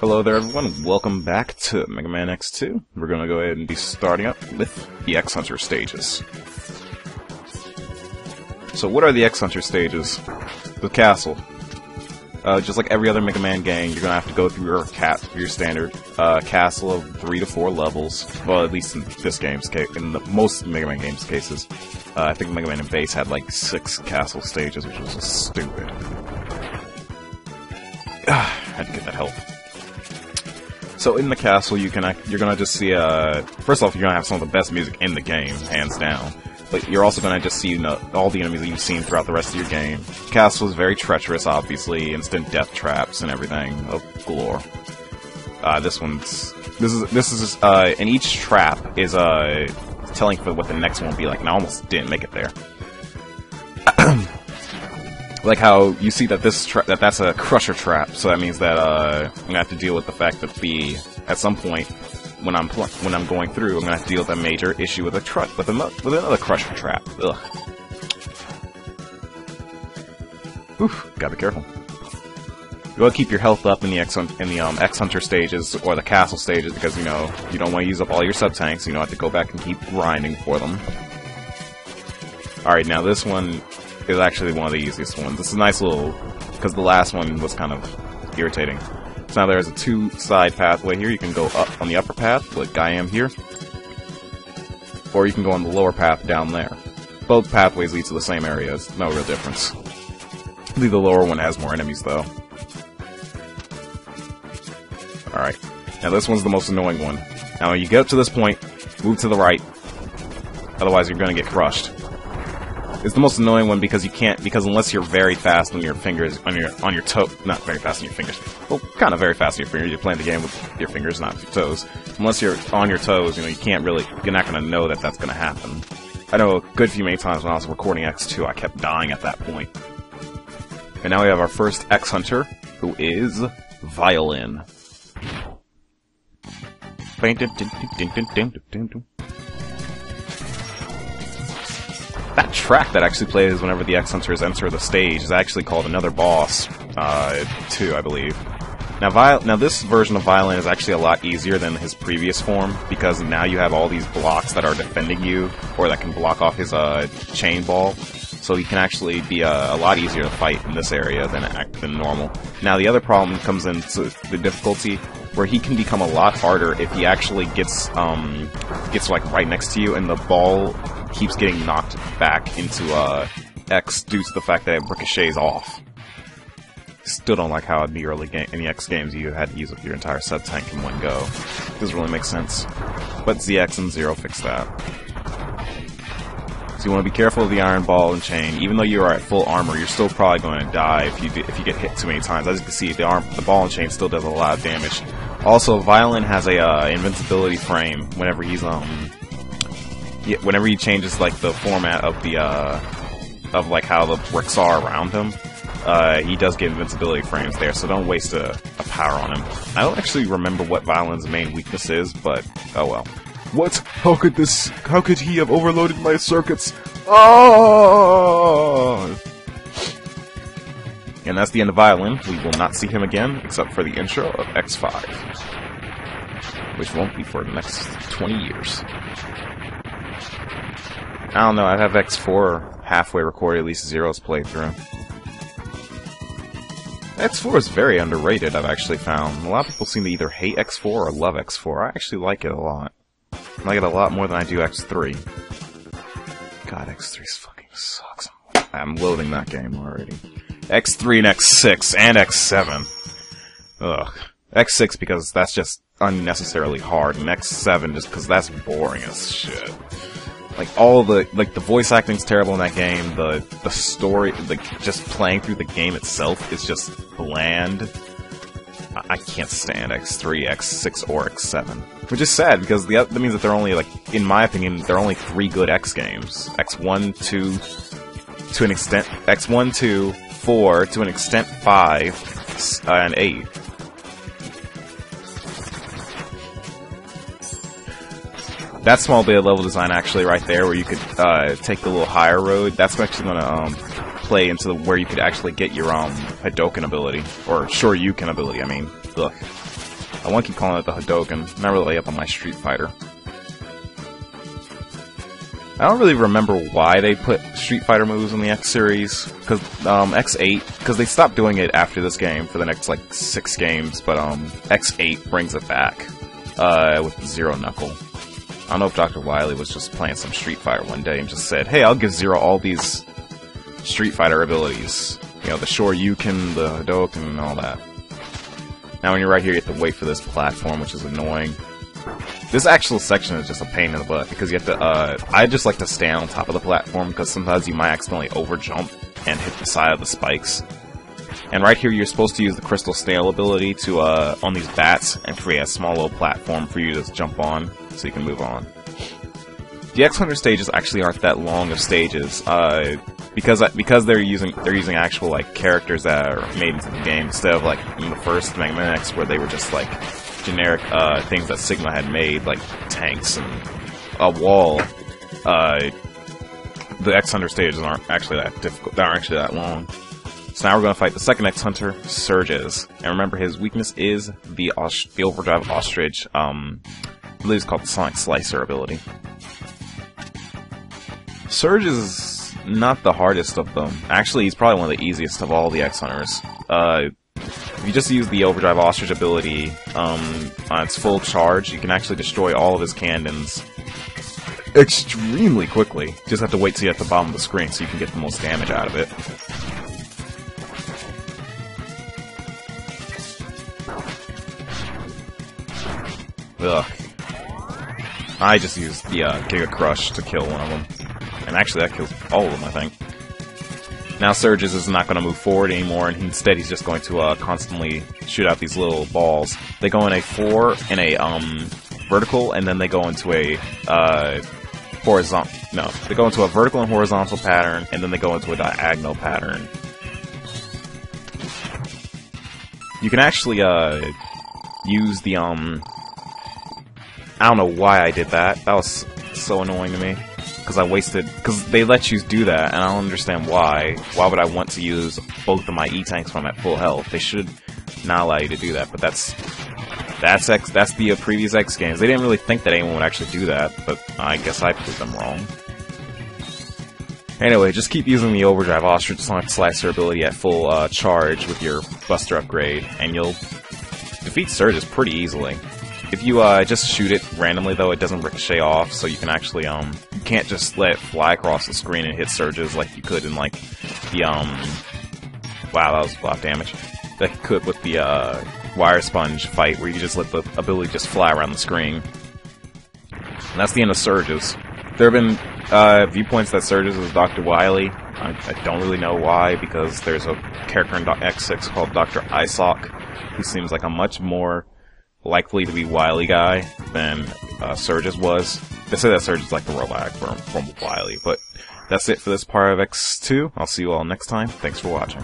Hello there everyone, welcome back to Megaman X2. We're going to go ahead and be starting up with the X-Hunter stages. So what are the X-Hunter stages? The castle. Just like every other Mega Man game, you're going to have to go through your standard castle of 3 to 4 levels. Well, at least in this game's case, in most Mega Man games' cases. I think Mega Man and Base had like 6 castle stages, which was just stupid. Had to get that help. So in the castle, you're gonna just see first off, you're gonna have some of the best music in the game, hands down. But you're also gonna just see all the enemies that you've seen throughout the rest of your game. The castle is very treacherous, obviously, instant death traps and everything of galore. This is and each trap is telling for what the next one will be like. And I almost didn't make it there. Like how you see that that's a crusher trap, so that means that I'm gonna have to deal with the fact that at some point when I'm going through, I'm gonna have to deal with a major issue with another crusher trap. Ugh. Oof, gotta be careful. You gotta keep your health up in the X-Hunter stages or the castle stages because you don't want to use up all your sub-tanks. You don't have to go back and keep grinding for them. All right, now this one is actually one of the easiest ones. It's a nice little, because the last one was kind of irritating. So now there's a 2-side pathway here. You can go up on the upper path, like I am here, or you can go on the lower path down there. Both pathways lead to the same areas. No real difference. I believe the lower one has more enemies, though. Alright. Now this one's the most annoying one. Now when you get up to this point, move to the right. Otherwise you're going to get crushed. It's the most annoying one because unless you're very fast on your fingers, on your toe, not very fast on your fingers, well, kind of very fast on your fingers, you're playing the game with your fingers, not your toes. Unless you're on your toes, you're not going to know that that's going to happen. I know a good few many times when I was recording X2, I kept dying at that point. And now we have our first X-Hunter, who is Violin. That track that actually plays whenever the X-Hunters enter the stage is actually called Another Boss 2, I believe. Now this version of Violin is actually a lot easier than his previous form, because now you have all these blocks that are defending you, or that can block off his chain ball. So he can actually be a lot easier to fight in this area than normal. Now the other problem comes into the difficulty, where he can become a lot harder if he actually gets like right next to you and the ball keeps getting knocked back into X due to the fact that it ricochets off. Still don't like how in the early in the X games you had to use up your entire sub-tank in one go. Doesn't really make sense. But ZX and Zero fixed that. So you want to be careful of the iron ball and chain. Even though you are at full armor, you're still probably going to die if you get hit too many times. As you can see, the ball and chain still does a lot of damage. Also, Violin has a invincibility frame whenever he's whenever he changes like the format of the of like how the bricks are around him. He does get invincibility frames there, so don't waste a power on him. I don't actually remember what Violin's main weakness is, but oh well. What? How could he have overloaded my circuits? Oh! And that's the end of Violin. We will not see him again, except for the intro of X5. Which won't be for the next 20 years. I don't know, I have X4 halfway recorded, at least Zero's playthrough. X4 is very underrated, I've actually found. A lot of people seem to either hate X4 or love X4. I actually like it a lot. I like it a lot more than I do X3. God, X3 fucking sucks. I'm loathing that game already. X3 and X6 and X7. Ugh. X6 because that's just unnecessarily hard, and X7 just because that's boring as shit. Like the voice acting's terrible in that game. The story, just playing through the game itself is just bland. I can't stand X3, X6, or X7. Which is sad, because that means that they're only, like, in my opinion, there are only 3 good X games. X1, 2, to an extent, X1, 2, 4, to an extent 5, and 8. That small bit of level design actually right there, where you could take the little higher road, that's actually going to play into where you could actually get your Hadoken ability, or Shoryuken ability, I mean. Ugh. I want to keep calling it the Hadouken. Not really up on my Street Fighter. I don't really remember why they put Street Fighter moves in the X series, because X8, because they stopped doing it after this game for the next like 6 games, but X8 brings it back with Zero Knuckle. I don't know if Dr. Wily was just playing some Street Fighter one day and just said, "Hey, I'll give Zero all these Street Fighter abilities, you know, the Shoryuken, the Hadouken, and all that." Now, when you're right here, you have to wait for this platform, which is annoying. This actual section is just a pain in the butt, because you have to, I just like to stand on top of the platform, because sometimes you might accidentally overjump and hit the side of the spikes. And right here, you're supposed to use the Crystal Snail ability to, on these bats, and create a small little platform for you to just jump on, so you can move on. The X100 stages actually aren't that long of stages, because they're using actual, like, characters that are made into the game, instead of, like, in the first Megaman X, where they were just, like, generic things that Sigma had made, like tanks and a wall. The X Hunter stages aren't actually that difficult. They aren't actually that long. So now we're going to fight the second X Hunter, Surges. And remember, his weakness is the Overdrive Ostrich. I believe it's called the Sonic Slicer ability. Surges is not the hardest of them. Actually, he's probably one of the easiest of all the X Hunters. If you just use the Overdrive Ostrich ability on its full charge, you can actually destroy all of his cannons extremely quickly. You just have to wait till you're at the bottom of the screen so you can get the most damage out of it. Ugh. I just used the Giga Crush to kill one of them. And actually that kills all of them, I think. Now Surges is not going to move forward anymore, and instead he's just going to constantly shoot out these little balls. They go in a 4 and a vertical, and then they go into a horizontal. No, they go into a vertical and horizontal pattern, and then they go into a diagonal pattern. You can actually use the I don't know why I did that. That was so annoying to me. Because they let you do that, and I don't understand why. Why would I want to use both of my E-Tanks when I'm at full health? They should not allow you to do that, but that's the previous X games. They didn't really think that anyone would actually do that, but I guess I proved them wrong. Anyway, just keep using the Overdrive Ostrich Sonic Slicer ability at full charge with your Buster upgrade, and you'll defeat Surges pretty easily. If you just shoot it randomly, though, it doesn't ricochet off, so you can actually, you can't just let it fly across the screen and hit Surges like you could in, like, the, wow, that was a lot of damage. Like you could with the, Wire Sponge fight, where you just let the ability just fly around the screen. And that's the end of Surges. There have been, viewpoints that Surges is Dr. Wily. I don't really know why, because there's a character in X6 called Dr. Isoc, who seems like a much more likely to be Wily guy than Surges was. They say that Surges is like the robot from Wily, but that's it for this part of X2. I'll see you all next time. Thanks for watching.